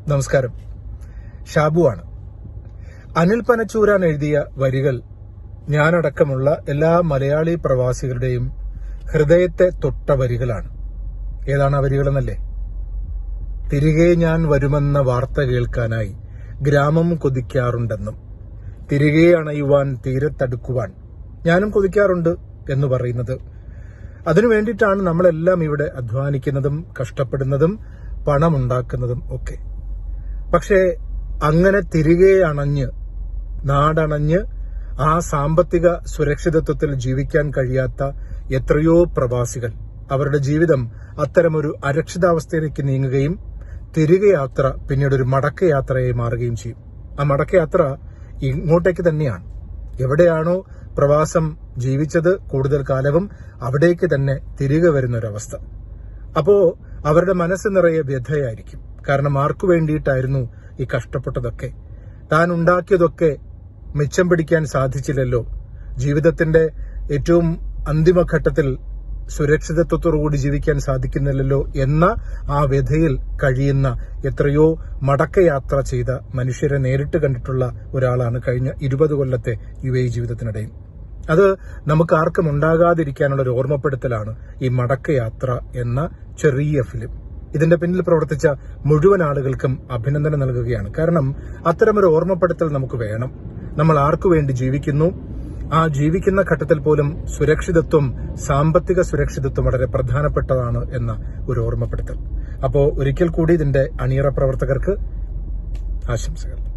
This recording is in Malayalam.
നമസ്കാരം. ഷാബുവാണ്. അനിൽ പനച്ചൂരാൻ എഴുതിയ വരികൾ ഞാനടക്കമുള്ള എല്ലാ മലയാളി പ്രവാസികളുടെയും ഹൃദയത്തെ തൊട്ട വരികളാണ്. ഏതാണ് ആ വരികളെന്നല്ലേ? തിരികെ ഞാൻ വരുമെന്ന വാർത്ത കേൾക്കാനായി ഗ്രാമം കൊതിക്കാറുണ്ടെന്നും തിരികെ അണയുവാൻ തീരത്തടുക്കുവാൻ ഞാനും കൊതിക്കാറുണ്ട് എന്ന് പറയുന്നത്. അതിനു വേണ്ടിയിട്ടാണ് നമ്മളെല്ലാം ഇവിടെ അധ്വാനിക്കുന്നതും കഷ്ടപ്പെടുന്നതും പണമുണ്ടാക്കുന്നതും ഒക്കെ. പക്ഷേ അങ്ങനെ തിരികെ അണഞ്ഞ് നാടണഞ്ഞ് ആ സാമ്പത്തിക സുരക്ഷിതത്വത്തിൽ ജീവിക്കാൻ കഴിയാത്ത എത്രയോ പ്രവാസികൾ അവരുടെ ജീവിതം അത്തരമൊരു അരക്ഷിതാവസ്ഥയിലേക്ക് നീങ്ങുകയും തിരികെ യാത്ര പിന്നീട് ഒരു മടക്കയാത്രയായി മാറുകയും ചെയ്യും. ആ മടക്കയാത്ര ഇങ്ങോട്ടേക്ക് തന്നെയാണ്. എവിടെയാണോ പ്രവാസം ജീവിച്ചത് കൂടുതൽ കാലവും അവിടേക്ക് തന്നെ തിരികെ വരുന്നൊരവസ്ഥ. അപ്പോ അവരുടെ മനസ്സ് നിറയെ വ്യഥയായിരിക്കും. കാരണം ആർക്കു വേണ്ടിയിട്ടായിരുന്നു ഈ കഷ്ടപ്പെട്ടതൊക്കെ? താൻ ഉണ്ടാക്കിയതൊക്കെ മിച്ചം പിടിക്കാൻ സാധിച്ചില്ലല്ലോ. ജീവിതത്തിന്റെ ഏറ്റവും അന്തിമഘട്ടത്തിൽ സുരക്ഷിതത്വത്തോടുകൂടി ജീവിക്കാൻ സാധിക്കുന്നില്ലല്ലോ എന്ന ആ വ്യഥയിൽ കഴിയുന്ന എത്രയോ മടക്കയാത്ര ചെയ്ത മനുഷ്യരെ നേരിട്ട് കണ്ടിട്ടുള്ള ഒരാളാണ് കഴിഞ്ഞ 20 കൊല്ലത്തെ UAE ജീവിതത്തിനിടയിൽ. അത് നമുക്ക് ആർക്കും ഉണ്ടാകാതിരിക്കാനുള്ള ഒരു ഓർമ്മപ്പെടുത്തലാണ് ഈ മടക്കയാത്ര എന്ന ചെറിയ ഫിലിം. ഇതിന്റെ പിന്നിൽ പ്രവർത്തിച്ച മുഴുവൻ ആളുകൾക്കും അഭിനന്ദനം നൽകുകയാണ്. കാരണം അത്തരമൊരു ഓർമ്മപ്പെടുത്തൽ നമുക്ക് വേണം. നമ്മൾ ആർക്കു വേണ്ടി ജീവിക്കുന്നു, ആ ജീവിക്കുന്ന ഘട്ടത്തിൽ പോലും സുരക്ഷിതത്വം, സാമ്പത്തിക സുരക്ഷിതത്വം വളരെ പ്രധാനപ്പെട്ടതാണ് എന്ന ഒരു ഓർമ്മപ്പെടുത്തൽ. അപ്പോൾ ഒരിക്കൽ കൂടി ഇതിന്റെ അണിയറ പ്രവർത്തകർക്ക് ആശംസകൾ.